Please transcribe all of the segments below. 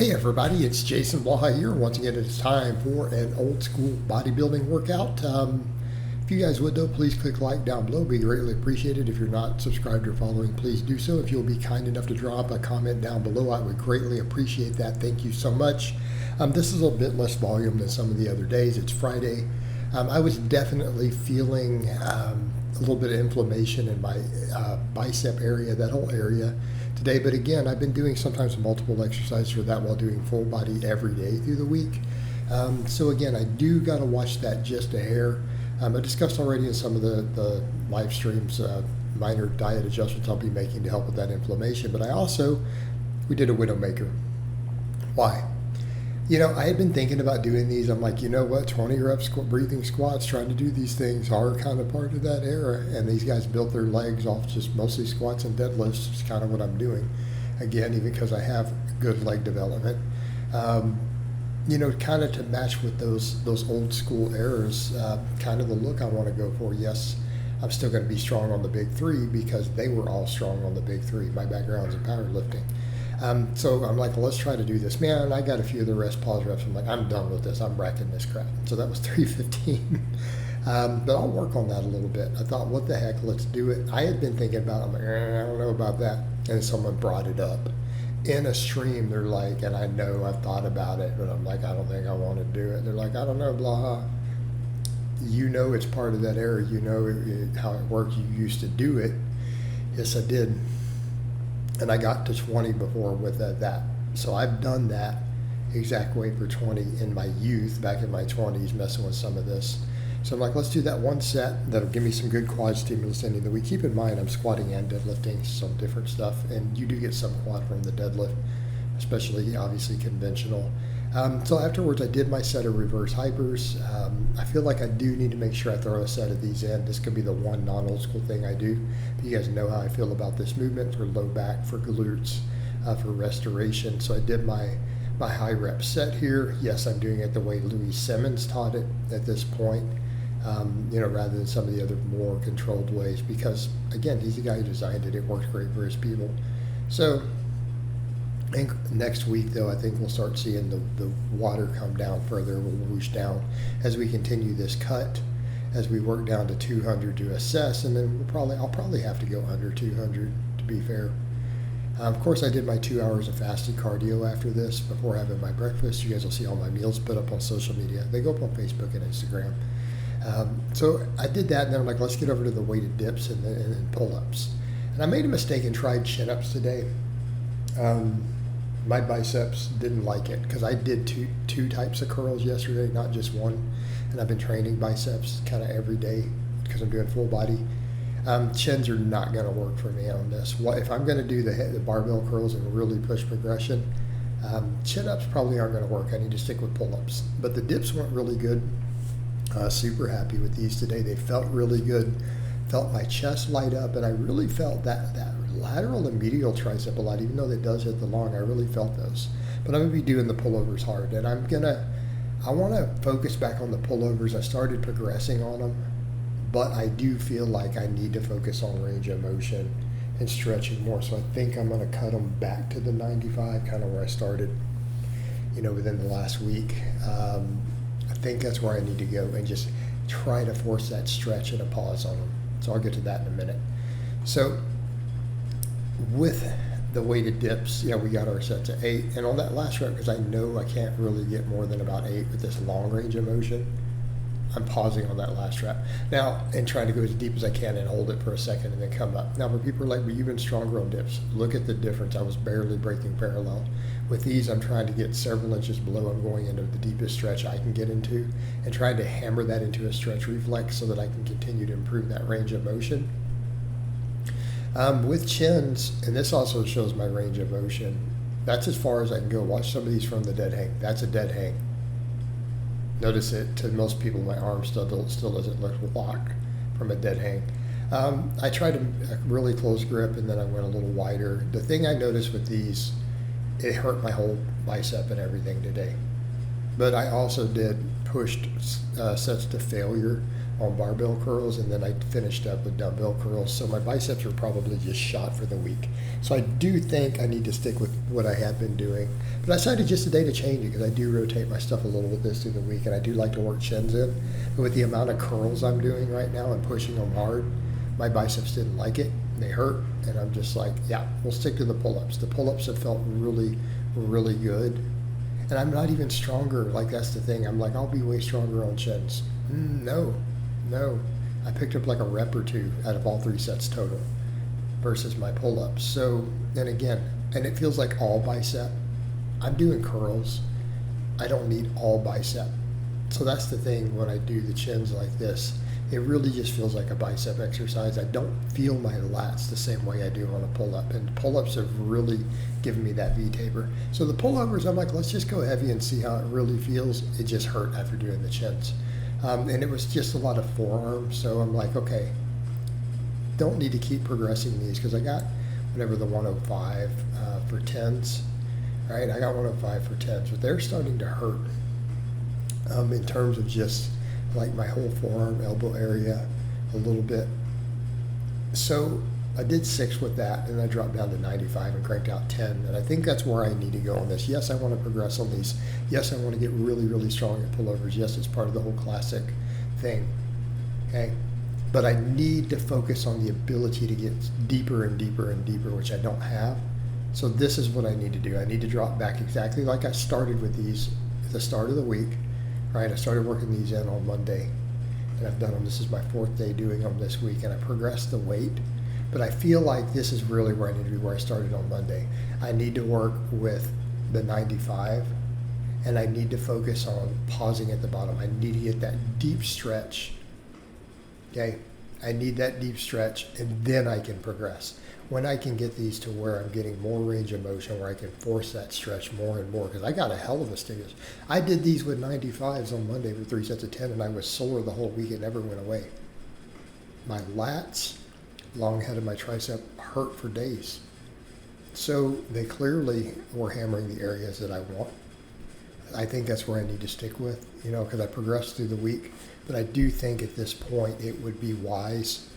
Hey everybody, it's Jason Blaha here. Once again, it's time for an old school bodybuilding workout. If you guys would though, please click like down below. Be greatly appreciated. If you're not subscribed or following, please do so. If you'll be kind enough to drop a comment down below, I would greatly appreciate that. Thank you so much. This is a bit less volume than some of the other days. It's Friday. I was definitely feeling a little bit of inflammation in my bicep area, that whole area today. But again, I've been doing sometimes multiple exercises for that while doing full body every day through the week. So again, I do got to watch that just a hair. I discussed already in some of the live streams minor diet adjustments I'll be making to help with that inflammation. But we did a Widowmaker. Why? You know, I had been thinking about doing these. I'm like, you know what, 20 reps breathing squats, trying to do these things are kind of part of that era. And these guys built their legs off just mostly squats and deadlifts. It's kind of what I'm doing. Again, even because I have good leg development. You know, kind of to match with those old school eras, kind of the look I want to go for. Yes, I'm still going to be strong on the big three because they were all strong on the big three. My background's in powerlifting. So I'm like, well, let's try to do this. Man, I got a few of the rest pause reps. I'm like, I'm done with this. I'm racking this crap. So that was 315. But I'll work on that a little bit. I thought, what the heck, let's do it. I had been thinking about it. I'm like, I don't know about that. And someone brought it up. In a stream, they're like, and I know I've thought about it, but I'm like, I don't think I want to do it. They're like, I don't know, Blaha. You know it's part of that era. You know how it works. You used to do it. Yes, I did. And I got to 20 before with that. So I've done that exact weight for 20 in my youth, back in my 20s, messing with some of this. So I'm like, let's do that one set. That'll give me some good quad stimulus ending the week. Keep in mind, I'm squatting and deadlifting some different stuff. And you do get some quad from the deadlift, especially obviously conventional. So afterwards, I did my set of reverse hypers. I feel like I do need to make sure I throw a set of these in. This could be the one non-old school thing I do. But you guys know how I feel about this movement for low back, for glutes, for restoration. So I did my high rep set here. Yes, I'm doing it the way Louis Simmons taught it at this point, you know, rather than some of the other more controlled ways. Because again, he's the guy who designed it. It works great for his people. So I think next week, though, I think we'll start seeing the water come down further. We'll whoosh down as we continue this cut, as we work down to 200 to assess, and then I'll probably have to go under 200 to be fair. Of course, I did my 2 hours of fasted cardio after this before having my breakfast. You guys will see all my meals put up on social media. They go up on Facebook and Instagram. So I did that, and then I'm like, let's get over to the weighted dips and pull-ups. And I made a mistake and tried chin-ups today. My biceps didn't like it because I did two types of curls yesterday, not just one. And I've been training biceps kind of every day because I'm doing full body. Chins are not going to work for me on this. If I'm going to do the barbell curls and really push progression, chin-ups probably aren't going to work. I need to stick with pull-ups. But the dips went really good. Super happy with these today. They felt really good. Felt my chest light up, and I really felt that lateral and medial tricep a lot, even though it does hit the long. I really felt those. But I'm going to be doing the pullovers hard, and I want to focus back on the pullovers. I started progressing on them, but I do feel like I need to focus on range of motion and stretching more. So I think I'm going to cut them back to the 95, kind of where I started, you know, within the last week. I think that's where I need to go and just try to force that stretch and a pause on them. So I'll get to that in a minute. So with the weighted dips, yeah, we got our sets at 8. And on that last rep, because I know I can't really get more than about 8 with this long range of motion, I'm pausing on that last rep. Now, and trying to go as deep as I can and hold it for a second and then come up. Now, for people who are like, well, you've been stronger on dips. Look at the difference. I was barely breaking parallel. With these, I'm trying to get several inches below. I'm going into the deepest stretch I can get into and trying to hammer that into a stretch reflex so that I can continue to improve that range of motion. With chins, and this also shows my range of motion, that's as far as I can go. Watch some of these from the dead hang. That's a dead hang. Notice it, to most people, my arm still doesn't look locked from a dead hang. I tried a really close grip, and then I went a little wider. The thing I noticed with these, it hurt my whole bicep and everything today. But I also pushed sets to failure on barbell curls, and then I finished up with dumbbell curls. So my biceps are probably just shot for the week. So I do think I need to stick with what I have been doing. But I decided just today to change it because I do rotate my stuff a little with this through the week, and I do like to work chins in. But with the amount of curls I'm doing right now and pushing them hard, my biceps didn't like it. They hurt, and I'm just like, yeah, we'll stick to the pull-ups. The pull-ups have felt really, really good. And I'm not even stronger. Like, that's the thing. I'm like, I'll be way stronger on chins. No. I picked up like a rep or two out of all 3 sets total versus my pull-ups. So, and again, and it feels like all bicep. I'm doing curls. I don't need all bicep. So that's the thing when I do the chins like this. It really just feels like a bicep exercise. I don't feel my lats the same way I do on a pull-up. And pull-ups have really given me that V-taper. So the pullovers, I'm like, let's just go heavy and see how it really feels. It just hurt after doing the chins. And it was just a lot of forearms. So I'm like, okay, don't need to keep progressing these because I got whatever the 105 for 10s, right? I got 105 for 10s, but they're starting to hurt in terms of just like my whole forearm, elbow area a little bit. So I did 6 with that, and I dropped down to 95 and cranked out 10. And I think that's where I need to go on this. Yes, I want to progress on these. Yes, I want to get really, really strong at pullovers. Yes, it's part of the whole classic thing. Okay? But I need to focus on the ability to get deeper and deeper and deeper, which I don't have. So this is what I need to do. I need to drop back exactly like I started with these at the start of the week. Right? I started working these in on Monday, and I've done them. This is my 4th day doing them this week, and I progressed the weight. But I feel like this is really where I need to be, where I started on Monday. I need to work with the 95, and I need to focus on pausing at the bottom. I need to get that deep stretch. Okay? I need that deep stretch, and then I can progress. When I can get these to where I'm getting more range of motion, where I can force that stretch more and more, because I got a hell of a stimulus. I did these with 95s on Monday for 3 sets of 10, and I was sore the whole week. It never went away. My lats, long head of my tricep, hurt for days. So they clearly were hammering the areas that I want. I think that's where I need to stick with, because I progressed through the week. But I do think at this point it would be wise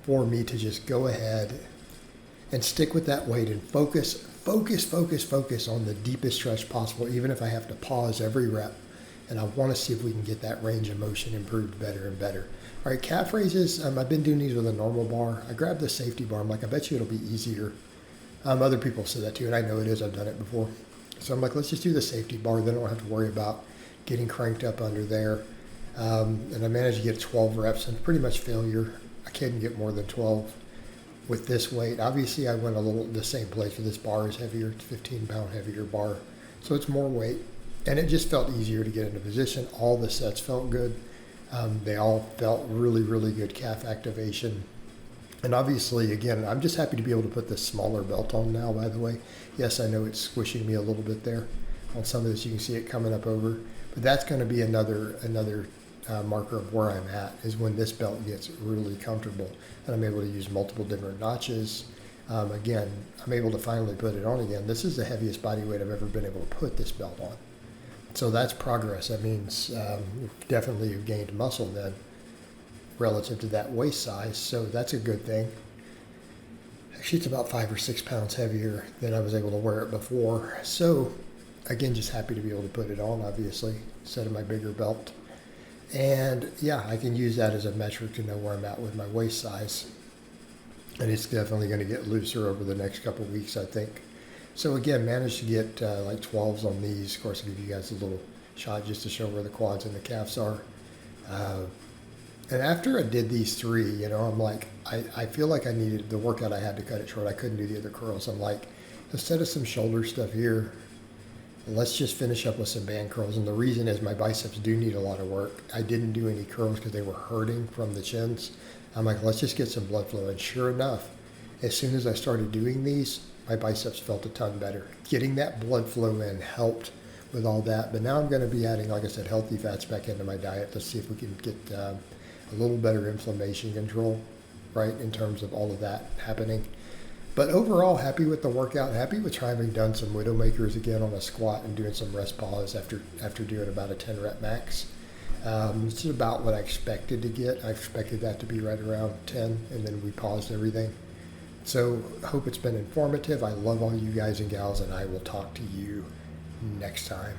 for me to just go ahead and stick with that weight and focus on the deepest stretch possible, even if I have to pause every rep. And I want to see if we can get that range of motion improved better and better. All right, calf raises, I've been doing these with a normal bar. I grabbed the safety bar. I'm like, I bet you it'll be easier. Other people said that too, and I know it is. I've done it before. So I'm like, let's just do the safety bar. Then I don't have to worry about getting cranked up under there. And I managed to get 12 reps, and pretty much failure. I couldn't get more than 12 with this weight. Obviously, I went a little the same place, but this bar is heavier. It's a 15-pound heavier bar, so it's more weight. And it just felt easier to get into position. All the sets felt good. They all felt really, really good calf activation. And obviously, again, I'm just happy to be able to put this smaller belt on now, by the way. Yes, I know it's squishing me a little bit there. On some of this, you can see it coming up over. But that's going to be another marker of where I'm at, is when this belt gets really comfortable and I'm able to use multiple different notches. Again, I'm able to finally put it on again. This is the heaviest body weight I've ever been able to put this belt on. So that's progress. That means definitely you've gained muscle then relative to that waist size. So that's a good thing. Actually, it's about 5 or 6 pounds heavier than I was able to wear it before. So again, just happy to be able to put it on, obviously, instead of my bigger belt. And yeah, I can use that as a metric to know where I'm at with my waist size. And it's definitely going to get looser over the next couple of weeks, I think. So again, managed to get like 12s on these. Of course, I'll give you guys a little shot just to show where the quads and the calves are. And after I did these 3, I'm like, I feel like I needed the workout. I had to cut it short. I couldn't do the other curls. I'm like, instead of some shoulder stuff here, let's just finish up with some band curls. And the reason is my biceps do need a lot of work. I didn't do any curls because they were hurting from the chins. I'm like, let's just get some blood flow. And sure enough, as soon as I started doing these, my biceps felt a ton better. Getting that blood flow in helped with all that. But now I'm going to be adding, like I said, healthy fats back into my diet. Let's see if we can get a little better inflammation control, right, in terms of all of that happening. But overall, happy with the workout, happy with having done some Widowmakers again on a squat and doing some rest pause after doing about a 10 rep max. It's about what I expected to get. I expected that to be right around 10, and then we paused everything. So hope it's been informative. I love all you guys and gals, and I will talk to you next time.